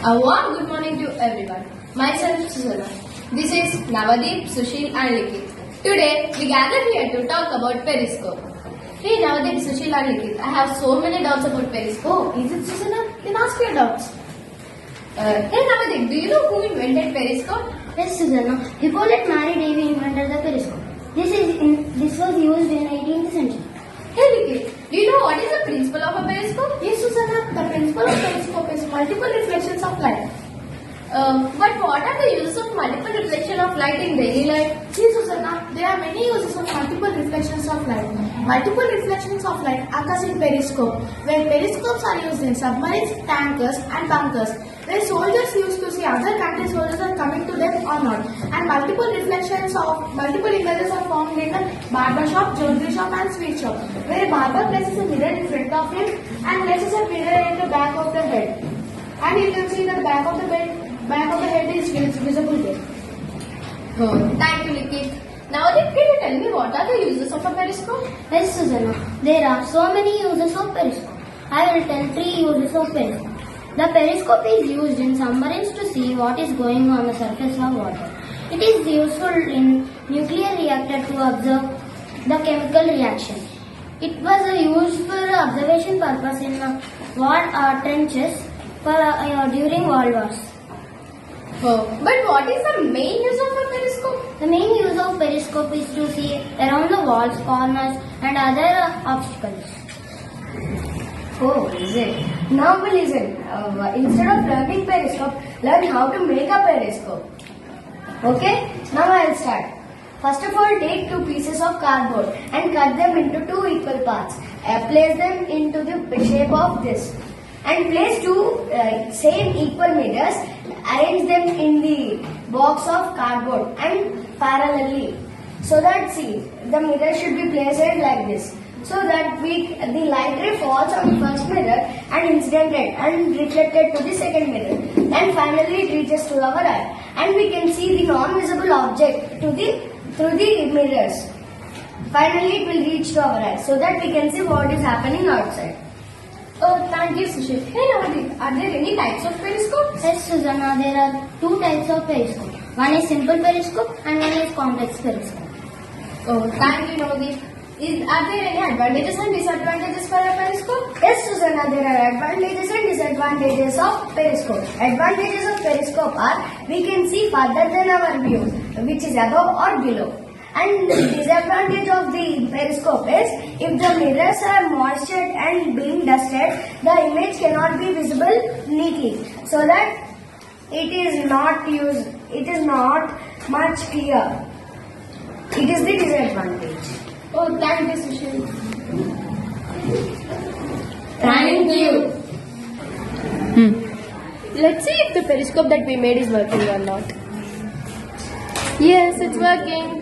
A warm good morning to everyone. Myself Susana. This is Navadeep, Sushil and Likith. Today we gathered here to talk about Periscope. Hey Navadeep, Sushil and Likith, I have so many doubts about Periscope. Is it Susana? Then ask your doubts. Hey Navadeep, do you know who invented Periscope? Yes, Susanna. Hippolyte Mary Davy invented the periscope. This was used in 18th century. Hey Likith, do you know what is the principle of a periscope? Yes, Susanna, the principle of periscope is multiple reflections of light. But what are the uses of multiple reflection of light in daily life? See, Susanna, there are many uses of multiple reflections of light. Multiple reflections of light occurs in periscope, where periscopes are used in submarines, tankers, and bunkers, where soldiers used to see other countries' soldiers are coming to them or not. And multiple images are formed in the barber shop, jewelry shop, and sweet shop, where a barber places a mirror in front of him and places a mirror in the back of the head. And you can see the back of the head is visible there. Oh, thank you, Likith. Now, can you tell me what are the uses of a periscope? Yes, Susanna. There are so many uses of periscope. I will tell 3 uses of periscope. The periscope is used in submarines to see what is going on the surface of water. It is useful in nuclear reactor to observe the chemical reaction. It was used for observation purpose in war trenches during World Wars. Oh, but what is the main use of a periscope? The main use of periscope is to see around the walls, corners and other obstacles. Oh, is it? Now listen. Instead of learning periscope, learn how to make a periscope. Okay? Now I'll start. First of all, take 2 pieces of cardboard and cut them into 2 equal parts. Place them into the shape of this. And place 2 same equal mirrors. Arrange them in the box of cardboard and parallelly. So that the mirror should be placed like this. So that the light ray falls on the first mirror and incidented and reflected to the second mirror. And finally it reaches to our eye. And we can see the non-visible object through the mirrors. Finally it will reach to our eye so that we can see what is happening outside. Oh, thank you, Sushil. Hey, Navadeep, are there any types of periscopes? Yes, Susanna, there are 2 types of periscope. One is simple periscope and one is complex periscope. Oh, thank you, Navadeep. Are there any advantages and disadvantages for a periscope? Yes, Susanna, there are advantages and disadvantages of periscope. Advantages of periscope are we can see further than our view, which is above or below. And the disadvantage of the periscope is if the mirrors are moistured and being dusted, the image cannot be visible neatly. So that it is not much clear. It is the disadvantage. Oh, thank you, Sushil. Thank you. Let's see if the periscope that we made is working or not. Yes, it's working.